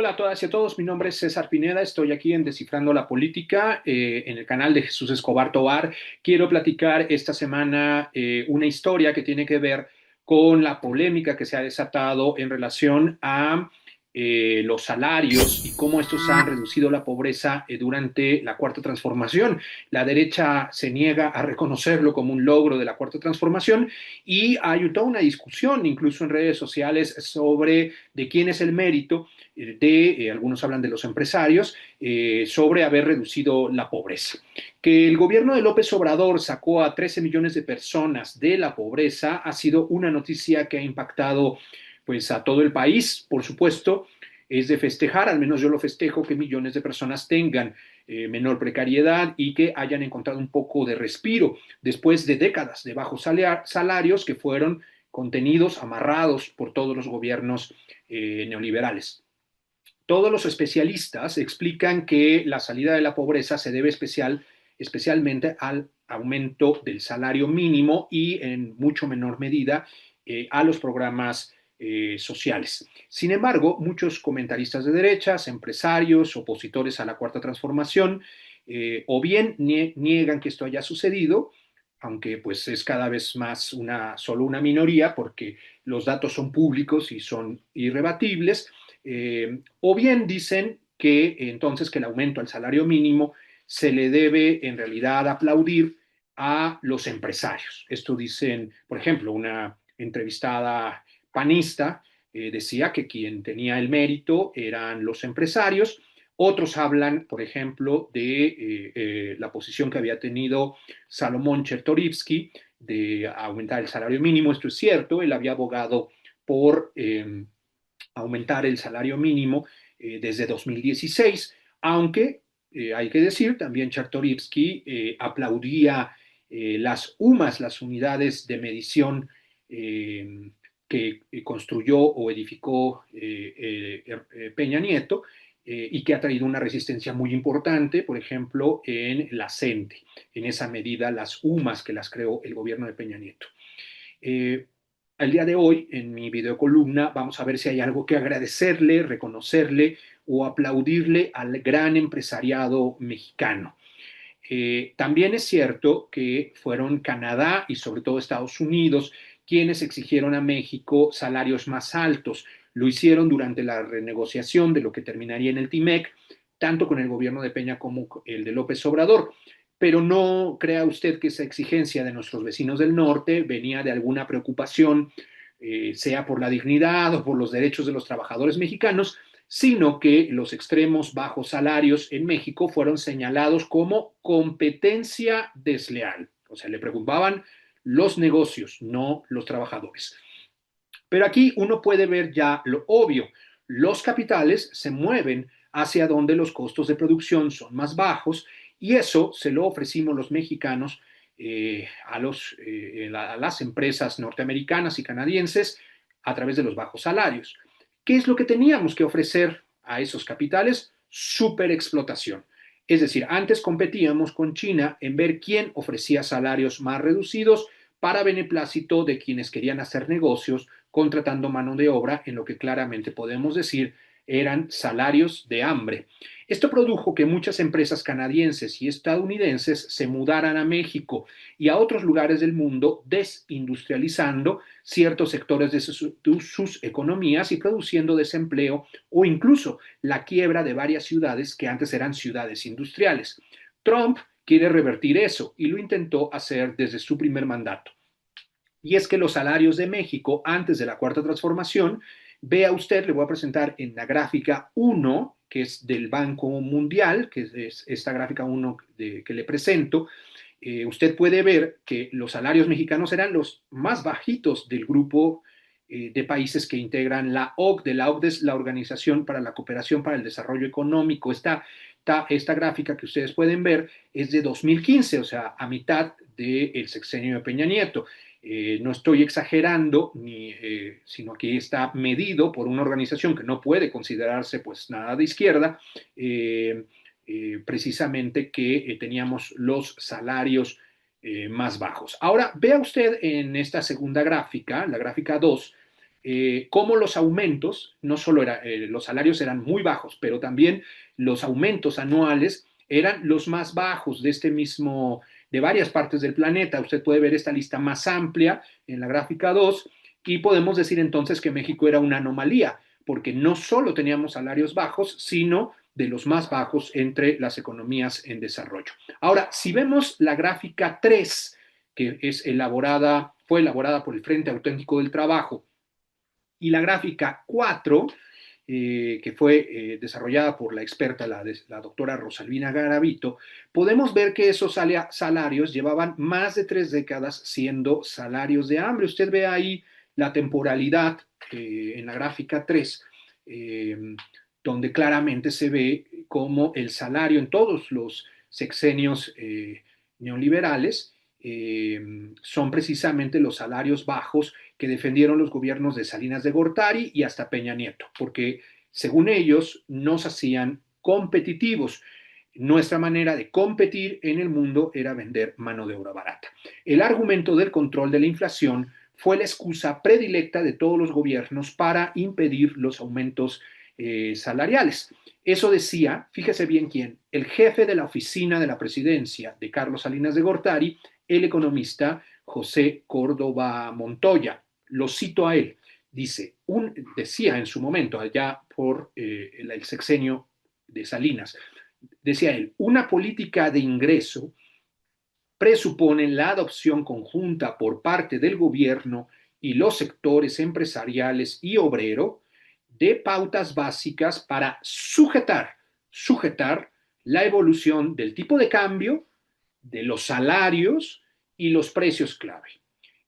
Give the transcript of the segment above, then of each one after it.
Hola a todas y a todos, mi nombre es César Pineda, estoy aquí en Descifrando la Política, en el canal de Jesús Escobar Tovar. Quiero platicar esta semana una historia que tiene que ver con la polémica que se ha desatado en relación a los salarios y cómo estos han reducido la pobreza durante la Cuarta Transformación. La derecha se niega a reconocerlo como un logro de la Cuarta Transformación y hay toda una discusión, incluso en redes sociales, sobre de quién es el mérito algunos hablan de los empresarios, sobre haber reducido la pobreza. Que el gobierno de López Obrador sacó a 13 millones de personas de la pobreza ha sido una noticia que ha impactado pues a todo el país, por supuesto. Es de festejar, al menos yo lo festejo, que millones de personas tengan menor precariedad y que hayan encontrado un poco de respiro después de décadas de bajos salarios que fueron contenidos, amarrados por todos los gobiernos neoliberales. Todos los especialistas explican que la salida de la pobreza se debe especialmente al aumento del salario mínimo y en mucho menor medida a los programas sociales. Sin embargo, muchos comentaristas de derechas, empresarios, opositores a la Cuarta Transformación, o bien niegan que esto haya sucedido, aunque pues es cada vez más solo una minoría porque los datos son públicos y son irrebatibles, o bien dicen que entonces que el aumento al salario mínimo se le debe en realidad aplaudir a los empresarios. Esto dicen, por ejemplo, una entrevistada panista decía que quien tenía el mérito eran los empresarios. Otros hablan, por ejemplo, de la posición que había tenido Salomón Chertorivsky de aumentar el salario mínimo. Esto es cierto, él había abogado por aumentar el salario mínimo desde 2016, aunque hay que decir, también Czartoryski aplaudía las UMAS, las unidades de medición que construyó o edificó Peña Nieto, y que ha traído una resistencia muy importante, por ejemplo, en la CENTE, en esa medida las UMAS que las creó el gobierno de Peña Nieto. Eh, al día de hoy, en mi videocolumna, vamos a ver si hay algo que agradecerle, reconocerle o aplaudirle al gran empresariado mexicano. También es cierto que fueron Canadá y sobre todo Estados Unidos quienes exigieron a México salarios más altos. Lo hicieron durante la renegociación de lo que terminaría en el TIMEC, tanto con el gobierno de Peña como el de López Obrador. Pero no crea usted que esa exigencia de nuestros vecinos del norte venía de alguna preocupación, sea por la dignidad o por los derechos de los trabajadores mexicanos, sino que los extremos bajos salarios en México fueron señalados como competencia desleal. O sea, le preocupaban los negocios, no los trabajadores. Pero aquí uno puede ver ya lo obvio. Los capitales se mueven hacia donde los costos de producción son más bajos y eso se lo ofrecimos los mexicanos a las empresas norteamericanas y canadienses a través de los bajos salarios. ¿Qué es lo que teníamos que ofrecer a esos capitales? Superexplotación. Es decir, antes competíamos con China en ver quién ofrecía salarios más reducidos para beneplácito de quienes querían hacer negocios contratando mano de obra en lo que claramente podemos decir eran salarios de hambre. Esto produjo que muchas empresas canadienses y estadounidenses se mudaran a México y a otros lugares del mundo, desindustrializando ciertos sectores de sus economías y produciendo desempleo o incluso la quiebra de varias ciudades que antes eran ciudades industriales. Trump quiere revertir eso y lo intentó hacer desde su primer mandato. Y es que los salarios de México antes de la Cuarta Transformación, vea usted, le voy a presentar en la gráfica 1, que es del Banco Mundial, que es esta gráfica 1 que le presento, usted puede ver que los salarios mexicanos eran los más bajitos del grupo de países que integran la OCDE. La OCDE es la Organización para la Cooperación para el Desarrollo Económico. Esta gráfica que ustedes pueden ver es de 2015, o sea, a mitad del sexenio de Peña Nieto. No estoy exagerando, sino que está medido por una organización que no puede considerarse pues nada de izquierda, precisamente que teníamos los salarios más bajos. Ahora, vea usted en esta segunda gráfica, la gráfica 2, cómo los aumentos, no solo los salarios eran muy bajos, pero también los aumentos anuales eran los más bajos de varias partes del planeta. Usted puede ver esta lista más amplia en la gráfica 2 y podemos decir entonces que México era una anomalía, porque no solo teníamos salarios bajos, sino de los más bajos entre las economías en desarrollo. Ahora, si vemos la gráfica 3, que fue elaborada por el Frente Auténtico del Trabajo, y la gráfica 4, que fue desarrollada por la experta, la doctora Rosalvina Garavito, podemos ver que esos salarios llevaban más de 3 décadas siendo salarios de hambre. Usted ve ahí la temporalidad en la gráfica 3, eh, donde claramente se ve cómo el salario en todos los sexenios neoliberales son precisamente los salarios bajos que defendieron los gobiernos de Salinas de Gortari y hasta Peña Nieto, porque según ellos nos hacían competitivos. Nuestra manera de competir en el mundo era vender mano de obra barata. El argumento del control de la inflación fue la excusa predilecta de todos los gobiernos para impedir los aumentos salariales. Eso decía, fíjese bien quién, el jefe de la oficina de la presidencia de Carlos Salinas de Gortari, el economista José Córdoba Montoya. Lo cito a él. Decía en su momento, allá por el sexenio de Salinas, decía él, una política de ingreso presupone la adopción conjunta por parte del gobierno y los sectores empresariales y obrero de pautas básicas para sujetar la evolución del tipo de cambio, de los salarios y los precios clave.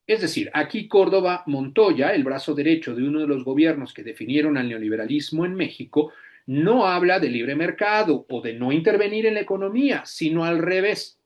Es decir, aquí Córdoba Montoya, el brazo derecho de uno de los gobiernos que definieron al neoliberalismo en México, no habla de libre mercado o de no intervenir en la economía, sino al revés,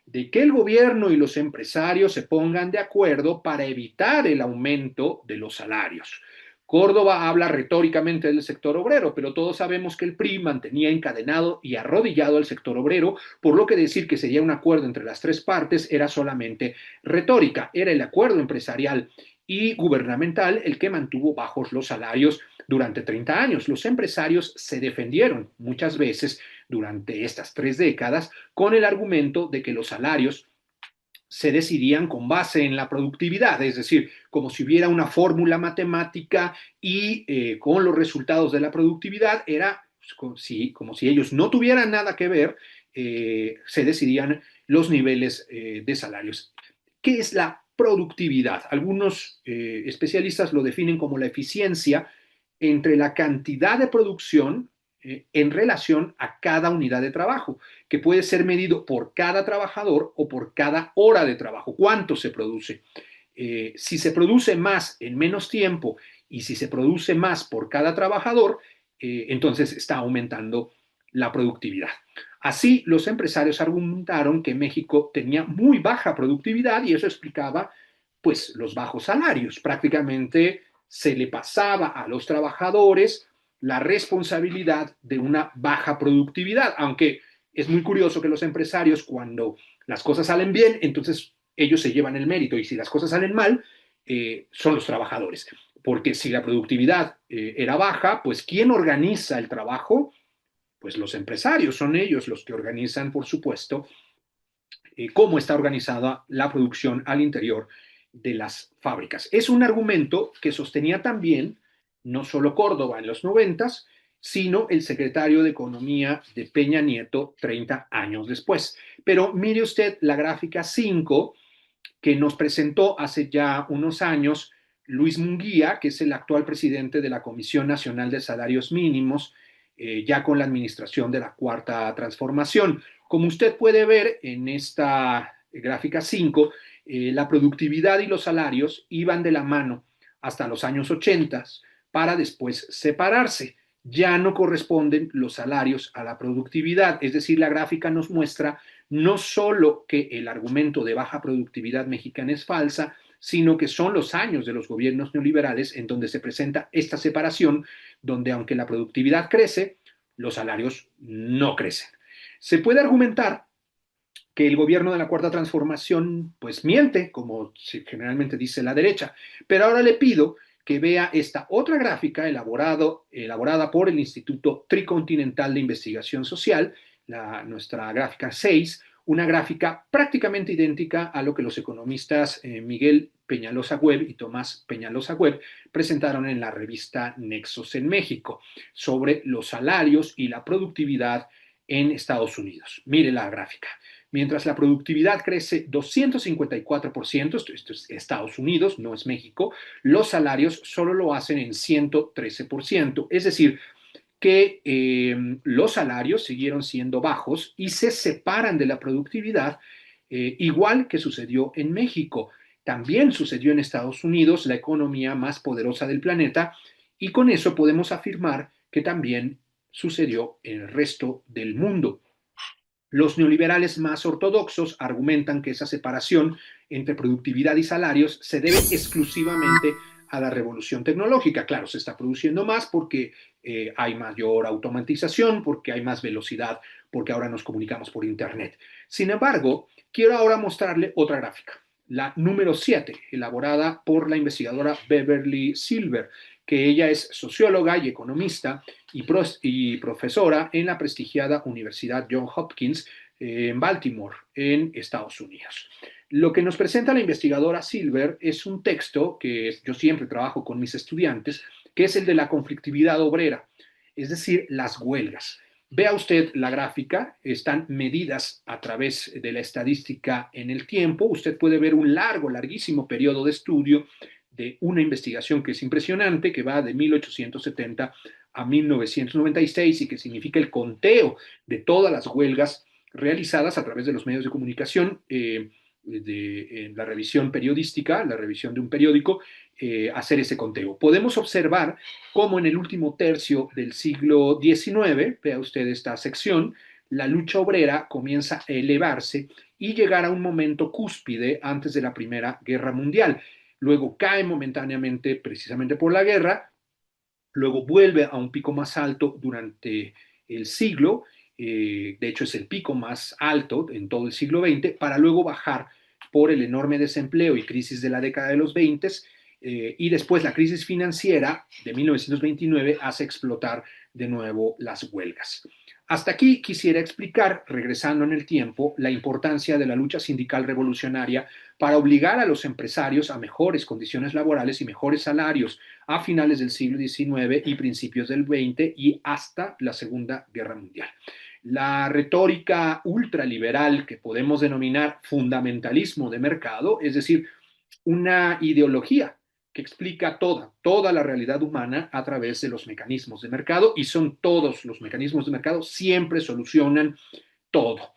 de que el gobierno y los empresarios se pongan de acuerdo para evitar el aumento de los salarios. Córdoba habla retóricamente del sector obrero, pero todos sabemos que el PRI mantenía encadenado y arrodillado al sector obrero, por lo que decir que sería un acuerdo entre las tres partes era solamente retórica. Era el acuerdo empresarial y gubernamental el que mantuvo bajos los salarios durante 30 años. Los empresarios se defendieron muchas veces durante estas 3 décadas con el argumento de que los salarios se decidían con base en la productividad, es decir, como si hubiera una fórmula matemática y con los resultados de la productividad era como si ellos no tuvieran nada que ver, se decidían los niveles de salarios. ¿Qué es la productividad? Algunos especialistas lo definen como la eficiencia entre la cantidad de producción en relación a cada unidad de trabajo, que puede ser medido por cada trabajador o por cada hora de trabajo. ¿Cuánto se produce? Si se produce más en menos tiempo y si se produce más por cada trabajador, entonces está aumentando la productividad. Así, los empresarios argumentaron que México tenía muy baja productividad y eso explicaba pues los bajos salarios. Prácticamente se le pasaba a los trabajadores la responsabilidad de una baja productividad, aunque es muy curioso que los empresarios cuando las cosas salen bien, entonces ellos se llevan el mérito y si las cosas salen mal, son los trabajadores. Porque si la productividad era baja, pues ¿quién organiza el trabajo? Pues los empresarios, son ellos los que organizan, por supuesto, cómo está organizada la producción al interior de las fábricas. Es un argumento que sostenía también no solo Córdoba en los 90, sino el secretario de Economía de Peña Nieto 30 años después. Pero mire usted la gráfica 5 que nos presentó hace ya unos años Luis Munguía, que es el actual presidente de la Comisión Nacional de Salarios Mínimos, ya con la administración de la Cuarta Transformación. Como usted puede ver en esta gráfica 5, la productividad y los salarios iban de la mano hasta los años 80 para después separarse. Ya no corresponden los salarios a la productividad, es decir, la gráfica nos muestra no solo que el argumento de baja productividad mexicana es falsa, sino que son los años de los gobiernos neoliberales en donde se presenta esta separación, donde aunque la productividad crece, los salarios no crecen. Se puede argumentar que el gobierno de la Cuarta Transformación pues miente, como generalmente dice la derecha, pero ahora le pido que vea esta otra gráfica elaborada por el Instituto Tricontinental de Investigación Social, nuestra gráfica 6, una gráfica prácticamente idéntica a lo que los economistas Miguel Peñalosa Webb y Tomás Peñalosa Webb presentaron en la revista Nexos en México sobre los salarios y la productividad en Estados Unidos. Mire la gráfica. Mientras la productividad crece 254%, esto es Estados Unidos, no es México, los salarios solo lo hacen en 113%. Es decir, que los salarios siguieron siendo bajos y se separan de la productividad, igual que sucedió en México. También sucedió en Estados Unidos, la economía más poderosa del planeta, y con eso podemos afirmar que también sucedió en el resto del mundo. Los neoliberales más ortodoxos argumentan que esa separación entre productividad y salarios se debe exclusivamente a la revolución tecnológica. Claro, se está produciendo más porque hay mayor automatización, porque hay más velocidad, porque ahora nos comunicamos por Internet. Sin embargo, quiero ahora mostrarle otra gráfica, la número 7, elaborada por la investigadora Beverly Silver, que ella es socióloga y economista y profesora en la prestigiada Universidad Johns Hopkins en Baltimore, en Estados Unidos. Lo que nos presenta la investigadora Silver es un texto que yo siempre trabajo con mis estudiantes, que es el de la conflictividad obrera, es decir, las huelgas. Vea usted la gráfica, están medidas a través de la estadística en el tiempo. Usted puede ver un larguísimo periodo de estudio de una investigación que es impresionante, que va de 1870 a 1996 y que significa el conteo de todas las huelgas realizadas a través de los medios de comunicación, la revisión periodística, la revisión de un periódico, hacer ese conteo. Podemos observar cómo en el último tercio del siglo XIX, vea usted esta sección, la lucha obrera comienza a elevarse y llegar a un momento cúspide antes de la Primera Guerra Mundial. Luego cae momentáneamente precisamente por la guerra, luego vuelve a un pico más alto durante el siglo, de hecho es el pico más alto en todo el siglo XX, para luego bajar por el enorme desempleo y crisis de la década de los 20, y después la crisis financiera de 1929 hace explotar de nuevo las huelgas. Hasta aquí quisiera explicar, regresando en el tiempo, la importancia de la lucha sindical revolucionaria para obligar a los empresarios a mejores condiciones laborales y mejores salarios a finales del siglo XIX y principios del XX y hasta la Segunda Guerra Mundial. La retórica ultraliberal que podemos denominar fundamentalismo de mercado, es decir, una ideología que explica toda la realidad humana a través de los mecanismos de mercado, y son todos los mecanismos de mercado, siempre solucionan todo.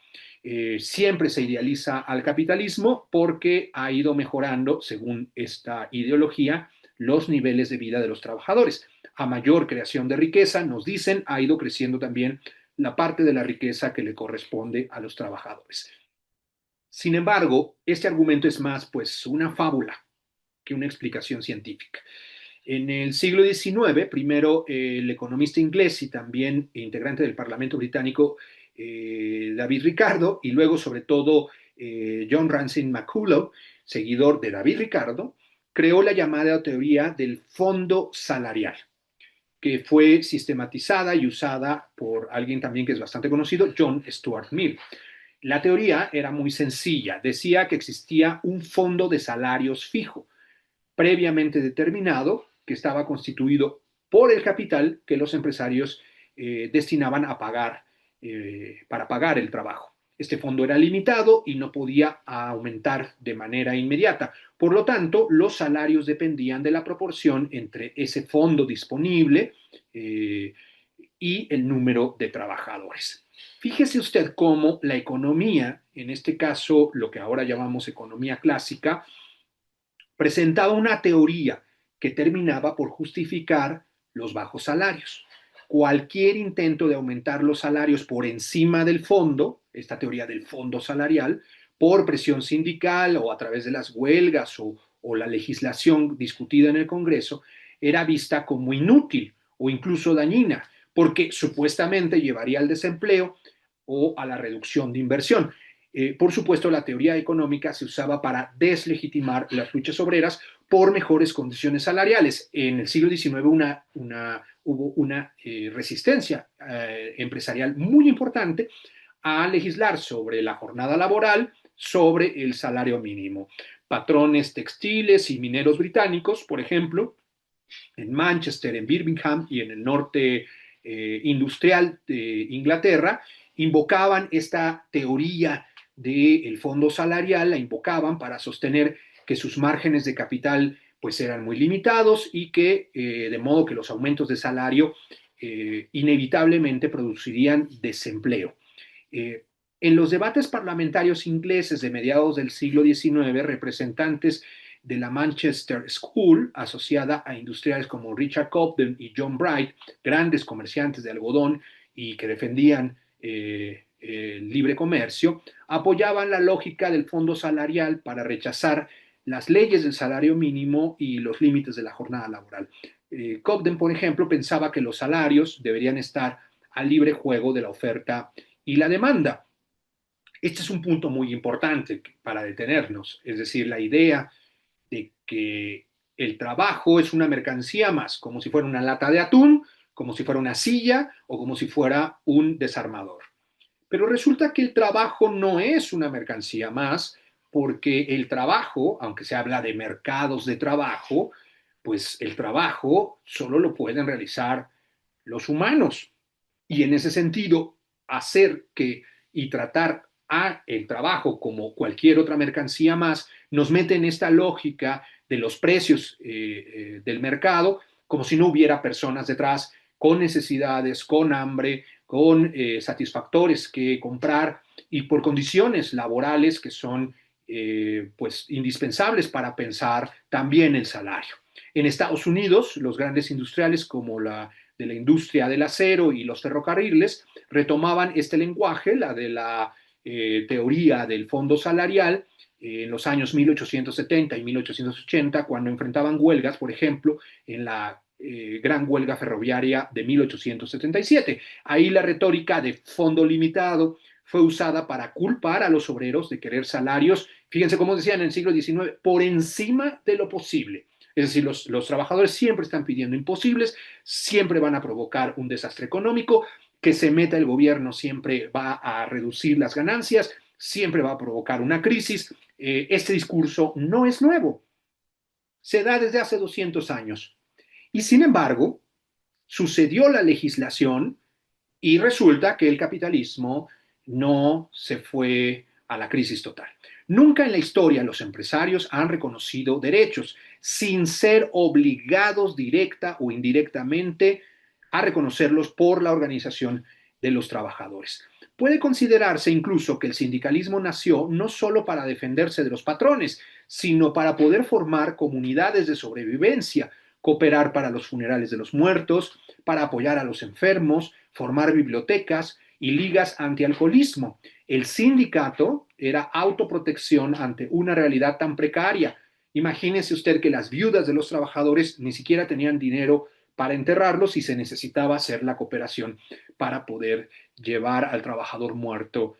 Siempre se idealiza al capitalismo porque ha ido mejorando, según esta ideología, los niveles de vida de los trabajadores. A mayor creación de riqueza, nos dicen, ha ido creciendo también la parte de la riqueza que le corresponde a los trabajadores. Sin embargo, este argumento es más pues una fábula que una explicación científica. En el siglo XIX, primero el economista inglés y también integrante del Parlamento británico David Ricardo, y luego sobre todo John Racine McCullough, seguidor de David Ricardo, creó la llamada teoría del fondo salarial, que fue sistematizada y usada por alguien también que es bastante conocido, John Stuart Mill. La teoría era muy sencilla, decía que existía un fondo de salarios fijo, previamente determinado, que estaba constituido por el capital que los empresarios destinaban a pagar para pagar el trabajo. Este fondo era limitado y no podía aumentar de manera inmediata. Por lo tanto, los salarios dependían de la proporción entre ese fondo disponible y el número de trabajadores. Fíjese usted cómo la economía, en este caso lo que ahora llamamos economía clásica, presentaba una teoría que terminaba por justificar los bajos salarios. Cualquier intento de aumentar los salarios por encima del fondo, esta teoría del fondo salarial, por presión sindical o a través de las huelgas o la legislación discutida en el Congreso, era vista como inútil o incluso dañina, porque supuestamente llevaría al desempleo o a la reducción de inversión. Por supuesto, la teoría económica se usaba para deslegitimar las luchas obreras por mejores condiciones salariales. En el siglo XIX hubo una resistencia empresarial muy importante a legislar sobre la jornada laboral, sobre el salario mínimo. Patrones textiles y mineros británicos, por ejemplo, en Manchester, en Birmingham y en el norte industrial de Inglaterra, invocaban esta teoría del fondo salarial, la invocaban para sostener que sus márgenes de capital pues eran muy limitados y que de modo que los aumentos de salario inevitablemente producirían desempleo. Eh, en los debates parlamentarios ingleses de mediados del siglo XIX, representantes de la Manchester School, asociada a industriales como Richard Cobden y John Bright, grandes comerciantes de algodón y que defendían el libre comercio, apoyaban la lógica del fondo salarial para rechazar las leyes del salario mínimo y los límites de la jornada laboral. Cobden, por ejemplo, pensaba que los salarios deberían estar al libre juego de la oferta y la demanda. Este es un punto muy importante para detenernos, es decir, la idea de que el trabajo es una mercancía más, como si fuera una lata de atún, como si fuera una silla o como si fuera un desarmador. Pero resulta que el trabajo no es una mercancía más, porque el trabajo, aunque se habla de mercados de trabajo, pues el trabajo solo lo pueden realizar los humanos. Y en ese sentido, hacer que y tratar a el trabajo como cualquier otra mercancía más nos mete en esta lógica de los precios del mercado, como si no hubiera personas detrás con necesidades, con hambre, con satisfactores que comprar y por condiciones laborales que son pues indispensables para pensar también el salario. En Estados Unidos, los grandes industriales como la de la industria del acero y los ferrocarriles retomaban este lenguaje, la de la teoría del fondo salarial, en los años 1870 y 1880, cuando enfrentaban huelgas, por ejemplo, en la gran huelga ferroviaria de 1877. Ahí la retórica de fondo limitado fue usada para culpar a los obreros de querer salarios, fíjense cómo decían en el siglo XIX, por encima de lo posible. Es decir, los trabajadores siempre están pidiendo imposibles, siempre van a provocar un desastre económico, que se meta el gobierno siempre va a reducir las ganancias, siempre va a provocar una crisis. Este discurso no es nuevo, se da desde hace 200 años. Y sin embargo, sucedió la legislación y resulta que el capitalismo no se fue a la crisis total. Nunca en la historia los empresarios han reconocido derechos sin ser obligados directa o indirectamente a reconocerlos por la organización de los trabajadores. Puede considerarse incluso que el sindicalismo nació no solo para defenderse de los patrones, sino para poder formar comunidades de sobrevivencia, cooperar para los funerales de los muertos, para apoyar a los enfermos, formar bibliotecas y ligas antialcoholismo. El sindicato era autoprotección ante una realidad tan precaria. Imagínese usted que las viudas de los trabajadores ni siquiera tenían dinero para enterrarlos y se necesitaba hacer la cooperación para poder llevar al trabajador muerto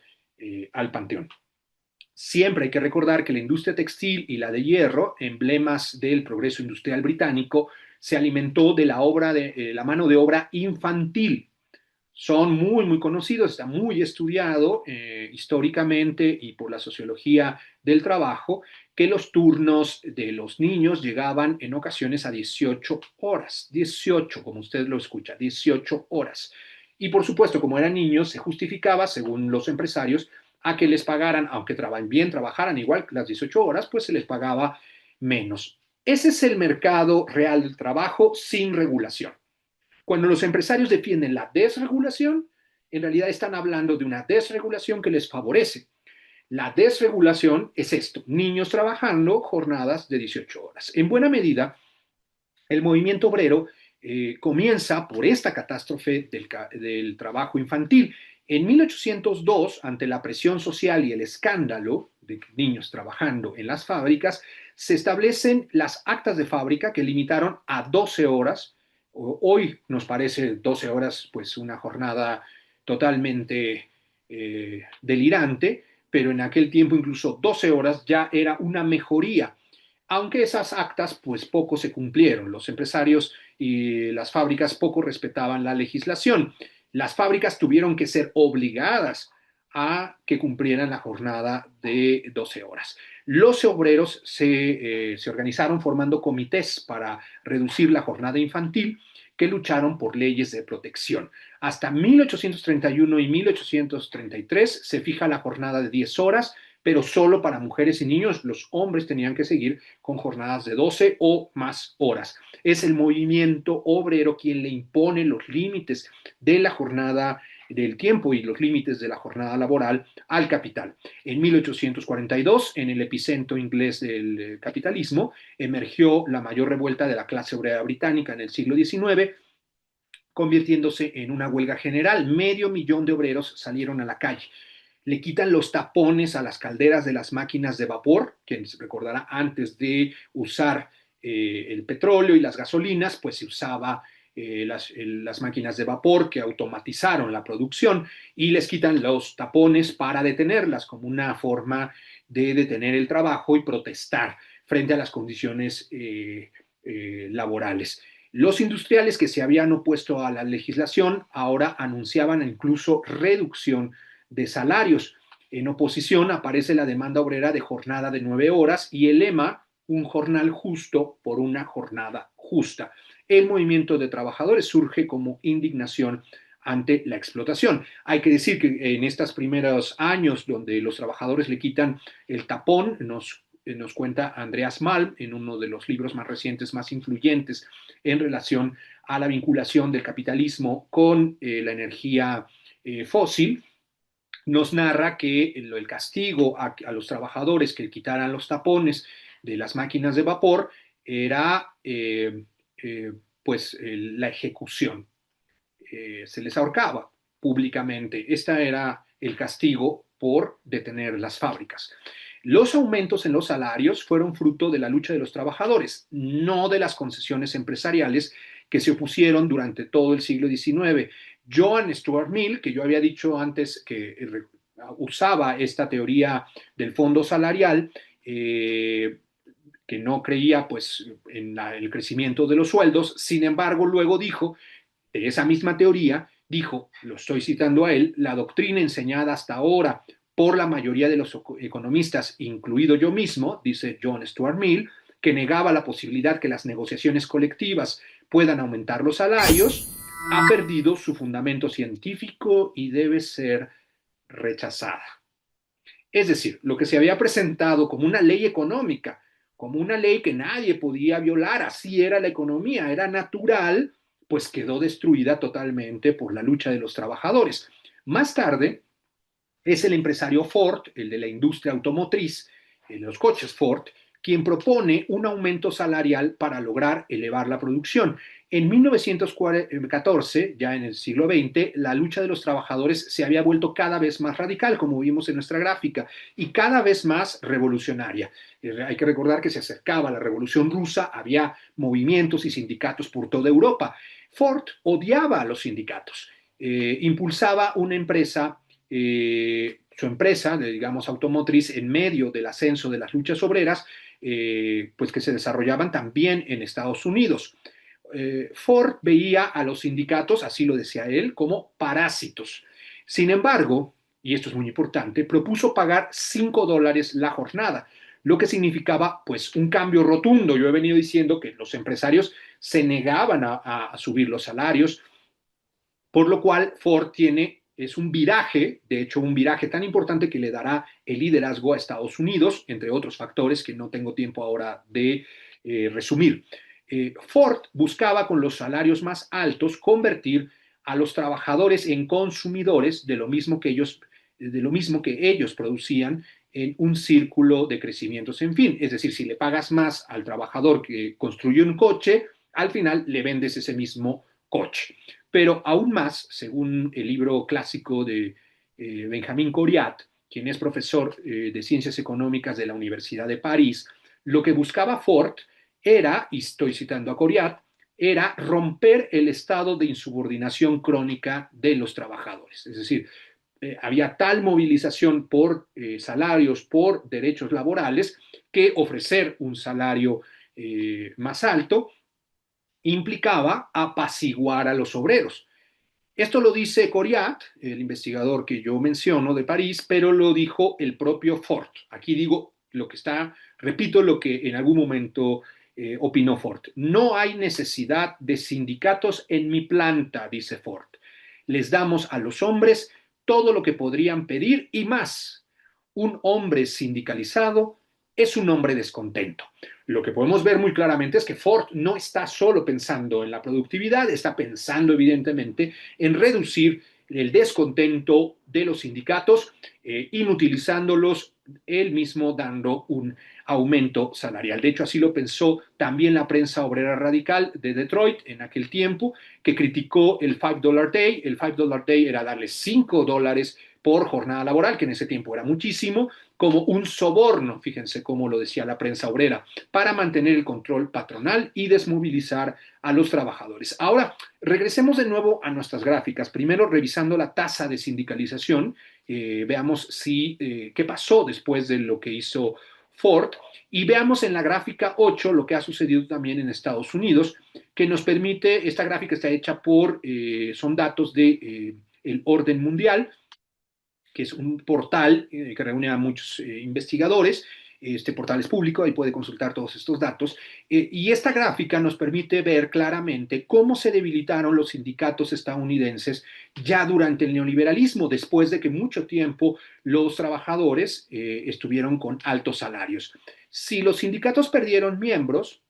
al panteón. Siempre hay que recordar que la industria textil y la de hierro, emblemas del progreso industrial británico, se alimentó de la obra de la mano de obra infantil. Son muy conocidos, está muy estudiado históricamente y por la sociología del trabajo, que los turnos de los niños llegaban en ocasiones a 18 horas, 18, como usted lo escucha, 18 horas. Y por supuesto, como eran niños, se justificaba, según los empresarios, a que les pagaran, aunque bien trabajaran igual que las 18 horas, pues se les pagaba menos. Ese es el mercado real del trabajo sin regulación. Cuando los empresarios defienden la desregulación, en realidad están hablando de una desregulación que les favorece. La desregulación es esto, niños trabajando jornadas de 18 horas. En buena medida, el movimiento obrero comienza por esta catástrofe del trabajo infantil. En 1802, ante la presión social y el escándalo de niños trabajando en las fábricas, se establecen las actas de fábrica que limitaron a 12 horas. Hoy nos parece 12 horas pues una jornada totalmente delirante, pero en aquel tiempo incluso 12 horas ya era una mejoría, aunque esas actas pues poco se cumplieron. Los empresarios y las fábricas poco respetaban la legislación. Las fábricas tuvieron que ser obligadas a que cumplieran la jornada de 12 horas. Los obreros se organizaron formando comités para reducir la jornada infantil que lucharon por leyes de protección. Hasta 1831 y 1833 se fija la jornada de 10 horas, pero solo para mujeres y niños. Los hombres tenían que seguir con jornadas de 12 o más horas. Es el movimiento obrero quien le impone los límites de la jornada del tiempo y los límites de la jornada laboral al capital. En 1842, en el epicentro inglés del capitalismo, emergió la mayor revuelta de la clase obrera británica en el siglo XIX, convirtiéndose en una huelga general. Medio millón de obreros salieron a la calle. Le quitan los tapones a las calderas de las máquinas de vapor, que se recordará antes de usar el petróleo y las gasolinas, pues se usaba las máquinas de vapor que automatizaron la producción, y les quitan los tapones para detenerlas como una forma de detener el trabajo y protestar frente a las condiciones laborales. Los industriales que se habían opuesto a la legislación ahora anunciaban incluso reducción de salarios. En oposición aparece la demanda obrera de jornada de 9 horas y el lema, un jornal justo por una jornada justa. El movimiento de trabajadores surge como indignación ante la explotación. Hay que decir que en estos primeros años donde los trabajadores le quitan el tapón, nos cuenta Andreas Malm en uno de los libros más recientes, más influyentes en relación a la vinculación del capitalismo con la energía fósil, nos narra que el castigo a los trabajadores que quitaran los tapones de las máquinas de vapor era pues la ejecución. Se les ahorcaba públicamente. Este era el castigo por detener las fábricas. Los aumentos en los salarios fueron fruto de la lucha de los trabajadores, no de las concesiones empresariales que se opusieron durante todo el siglo XIX. John Stuart Mill, que yo había dicho antes que usaba esta teoría del fondo salarial, que no creía pues en el crecimiento de los sueldos, sin embargo luego dijo de esa misma teoría, dijo, lo estoy citando a él, la doctrina enseñada hasta ahora por la mayoría de los economistas, incluido yo mismo, dice John Stuart Mill, que negaba la posibilidad que las negociaciones colectivas puedan aumentar los salarios, ha perdido su fundamento científico y debe ser rechazada. Es decir, lo que se había presentado como una ley económica, como una ley que nadie podía violar, así era la economía, era natural, pues quedó destruida totalmente por la lucha de los trabajadores. Más tarde, es el empresario Ford, el de la industria automotriz, de los coches Ford, quien propone un aumento salarial para lograr elevar la producción. En 1914, ya en el siglo XX, la lucha de los trabajadores se había vuelto cada vez más radical, como vimos en nuestra gráfica, y cada vez más revolucionaria. Hay que recordar que se acercaba la Revolución Rusa, había movimientos y sindicatos por toda Europa. Ford odiaba a los sindicatos, impulsaba una empresa su empresa, digamos, automotriz, en medio del ascenso de las luchas obreras, pues que se desarrollaban también en Estados Unidos. Ford veía a los sindicatos, así lo decía él, como parásitos. Sin embargo, y esto es muy importante, propuso pagar $5 la jornada, lo que significaba pues un cambio rotundo. Yo he venido diciendo que los empresarios se negaban a subir los salarios, por lo cual Ford es un viraje, de hecho un viraje tan importante que le dará el liderazgo a Estados Unidos, entre otros factores que no tengo tiempo ahora de resumir. Ford buscaba con los salarios más altos convertir a los trabajadores en consumidores de lo mismo que ellos producían, en un círculo de crecimiento sin fin. Es decir, si le pagas más al trabajador que construye un coche, al final le vendes ese mismo coche. Pero aún más, según el libro clásico de Benjamin Coriat, quien es profesor de Ciencias Económicas de la Universidad de París, lo que buscaba Ford era, y estoy citando a Coriat, era romper el estado de insubordinación crónica de los trabajadores. Es decir, había tal movilización por salarios, por derechos laborales, que ofrecer un salario más alto implicaba apaciguar a los obreros. Esto lo dice Coriat, el investigador que yo menciono de París, pero lo dijo el propio Ford. Aquí digo lo que está, repito lo que en algún momento opinó Ford. No hay necesidad de sindicatos en mi planta, dice Ford. Les damos a los hombres todo lo que podrían pedir y más. Un hombre sindicalizado es un hombre descontento. Lo que podemos ver muy claramente es que Ford no está solo pensando en la productividad, está pensando evidentemente en reducir el descontento de los sindicatos, inutilizándolos, él mismo dando un aumento salarial. De hecho, así lo pensó también la prensa obrera radical de Detroit en aquel tiempo, que criticó el $5 Day. El $5 Day era darle $5 por jornada laboral, que en ese tiempo era muchísimo, como un soborno, fíjense cómo lo decía la prensa obrera, para mantener el control patronal y desmovilizar a los trabajadores. Ahora, regresemos de nuevo a nuestras gráficas. Primero, revisando la tasa de sindicalización, veamos qué pasó después de lo que hizo Ford, y veamos en la gráfica 8 lo que ha sucedido también en Estados Unidos, que nos permite, esta gráfica está hecha son datos de el Orden Mundial, que es un portal que reúne a muchos investigadores. Este portal es público, ahí puede consultar todos estos datos. Y esta gráfica nos permite ver claramente cómo se debilitaron los sindicatos estadounidenses ya durante el neoliberalismo, después de que mucho tiempo los trabajadores estuvieron con altos salarios. Si los sindicatos perdieron miembros,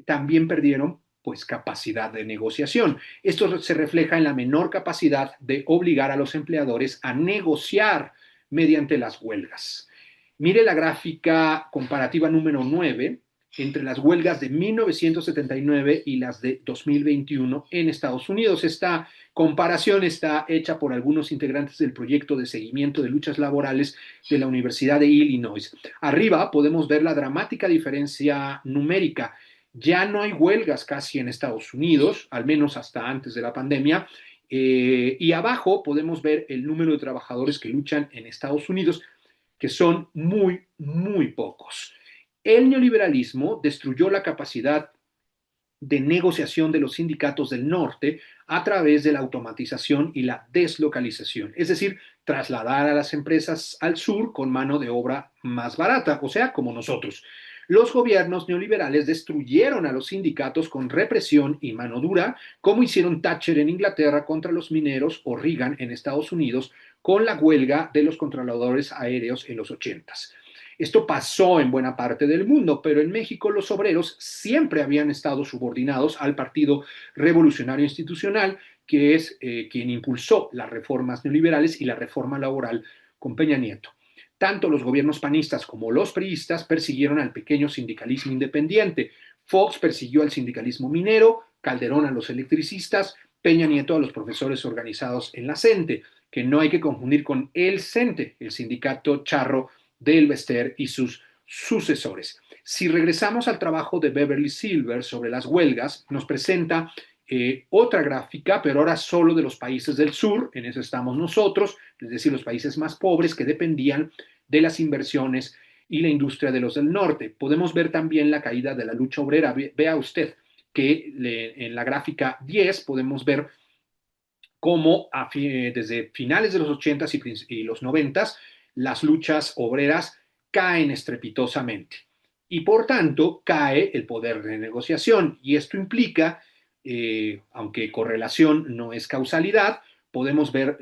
también perdieron pues capacidad de negociación. Esto se refleja en la menor capacidad de obligar a los empleadores a negociar mediante las huelgas. Mire la gráfica comparativa número 9 entre las huelgas de 1979 y las de 2021 en Estados Unidos. Esta comparación está hecha por algunos integrantes del proyecto de seguimiento de luchas laborales de la Universidad de Illinois. Arriba podemos ver la dramática diferencia numérica. Ya no hay huelgas casi en Estados Unidos, al menos hasta antes de la pandemia. Y abajo podemos ver el número de trabajadores que luchan en Estados Unidos, que son muy, muy pocos. El neoliberalismo destruyó la capacidad de negociación de los sindicatos del norte a través de la automatización y la deslocalización, es decir, trasladar a las empresas al sur con mano de obra más barata, o sea, como nosotros. Los gobiernos neoliberales destruyeron a los sindicatos con represión y mano dura, como hicieron Thatcher en Inglaterra contra los mineros o Reagan en Estados Unidos con la huelga de los controladores aéreos en los 80s. Esto pasó en buena parte del mundo, pero en México los obreros siempre habían estado subordinados al Partido Revolucionario Institucional, que es quien impulsó las reformas neoliberales y la reforma laboral con Peña Nieto. Tanto los gobiernos panistas como los priistas persiguieron al pequeño sindicalismo independiente. Fox persiguió al sindicalismo minero, Calderón a los electricistas, Peña Nieto a los profesores organizados en la CENTE, que no hay que confundir con el CENTE, el sindicato charro del Bester y sus sucesores. Si regresamos al trabajo de Beverly Silver sobre las huelgas, nos presenta otra gráfica, pero ahora solo de los países del sur, en eso estamos nosotros, es decir, los países más pobres que dependían de las inversiones y la industria de los del norte. Podemos ver también la caída de la lucha obrera. Vea usted que en la gráfica 10 podemos ver cómo desde finales de los 80s y los 90s las luchas obreras caen estrepitosamente y por tanto cae el poder de negociación y esto implica, aunque correlación no es causalidad, podemos ver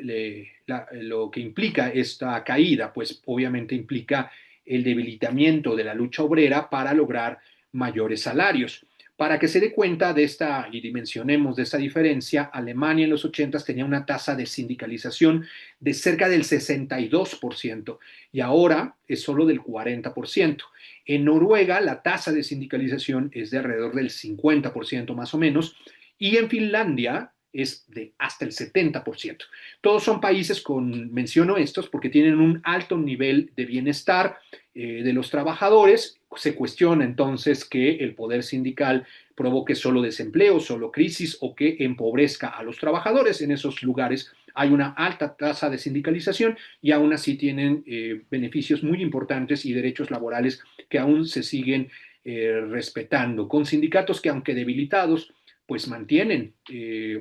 lo que implica esta caída, pues obviamente implica el debilitamiento de la lucha obrera para lograr mayores salarios. Para que se dé cuenta de esta y dimensionemos de esta diferencia, Alemania en los 80 tenía una tasa de sindicalización de cerca del 62% y ahora es solo del 40%. En Noruega la tasa de sindicalización es de alrededor del 50% más o menos y en Finlandia es de hasta el 70%. Todos son países menciono estos porque tienen un alto nivel de bienestar de los trabajadores, Se cuestiona entonces que el poder sindical provoque solo desempleo, solo crisis o que empobrezca a los trabajadores. En esos lugares hay una alta tasa de sindicalización y aún así tienen beneficios muy importantes y derechos laborales que aún se siguen respetando, con sindicatos que aunque debilitados, pues mantienen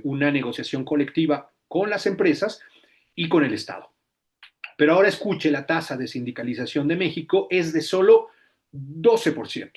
una negociación colectiva con las empresas y con el Estado. Pero ahora escuche, la tasa de sindicalización de México es de solo 12%.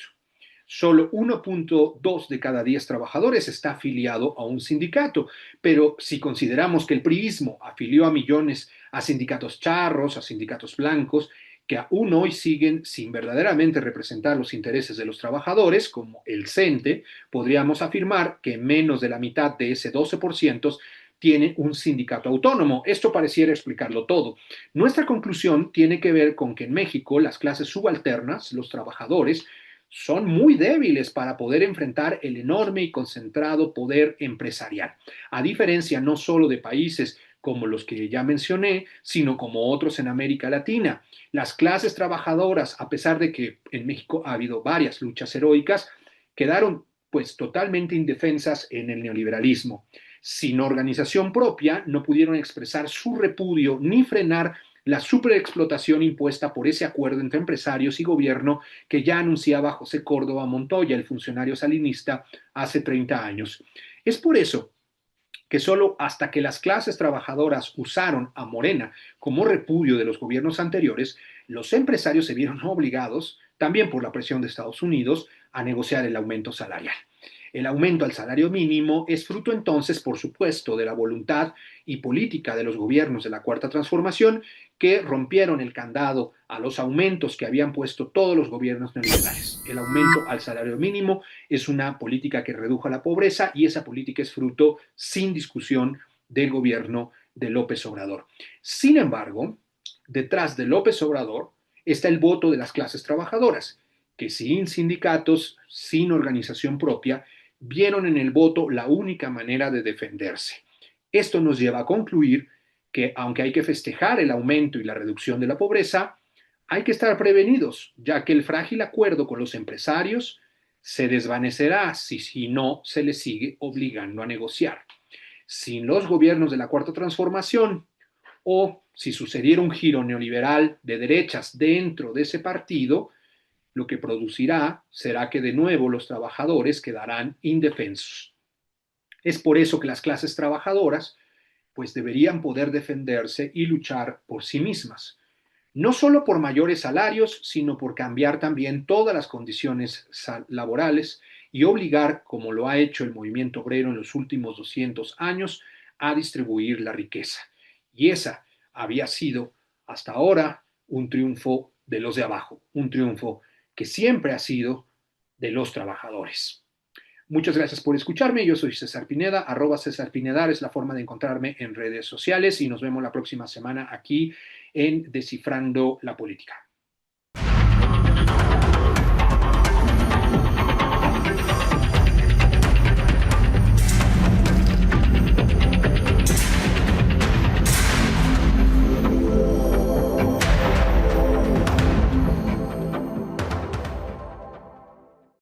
Solo 1.2 de cada 10 trabajadores está afiliado a un sindicato, pero si consideramos que el priismo afilió a millones a sindicatos charros, a sindicatos blancos, que aún hoy siguen sin verdaderamente representar los intereses de los trabajadores, como el CENTE, podríamos afirmar que menos de la mitad de ese 12% tiene un sindicato autónomo. Esto pareciera explicarlo todo. Nuestra conclusión tiene que ver con que en México las clases subalternas, los trabajadores, son muy débiles para poder enfrentar el enorme y concentrado poder empresarial. A diferencia no solo de países como los que ya mencioné, sino como otros en América Latina. Las clases trabajadoras, a pesar de que en México ha habido varias luchas heroicas, quedaron pues totalmente indefensas en el neoliberalismo. Sin organización propia, no pudieron expresar su repudio ni frenar la superexplotación impuesta por ese acuerdo entre empresarios y gobierno que ya anunciaba José Córdoba Montoya, el funcionario salinista, hace 30 años. Es por eso que solo hasta que las clases trabajadoras usaron a Morena como repudio de los gobiernos anteriores, los empresarios se vieron obligados, también por la presión de Estados Unidos, a negociar el aumento salarial. El aumento al salario mínimo es fruto entonces, por supuesto, de la voluntad y política de los gobiernos de la Cuarta Transformación que rompieron el candado a los aumentos que habían puesto todos los gobiernos neoliberales. El aumento al salario mínimo es una política que redujo la pobreza y esa política es fruto, sin discusión, del gobierno de López Obrador. Sin embargo, detrás de López Obrador está el voto de las clases trabajadoras, que sin sindicatos, sin organización propia, vieron en el voto la única manera de defenderse. Esto nos lleva a concluir que, aunque hay que festejar el aumento y la reducción de la pobreza, hay que estar prevenidos, ya que el frágil acuerdo con los empresarios se desvanecerá si no se les sigue obligando a negociar. Sin los gobiernos de la Cuarta Transformación, o si sucediera un giro neoliberal de derechas dentro de ese partido, lo que producirá será que de nuevo los trabajadores quedarán indefensos. Es por eso que las clases trabajadoras pues deberían poder defenderse y luchar por sí mismas, no solo por mayores salarios, sino por cambiar también todas las condiciones laborales y obligar, como lo ha hecho el movimiento obrero en los últimos 200 años, a distribuir la riqueza. Y esa había sido hasta ahora un triunfo de los de abajo, un triunfo que siempre ha sido de los trabajadores. Muchas gracias por escucharme. Yo soy César Pineda, @César Pinedar es la forma de encontrarme en redes sociales y nos vemos la próxima semana aquí en Descifrando la Política.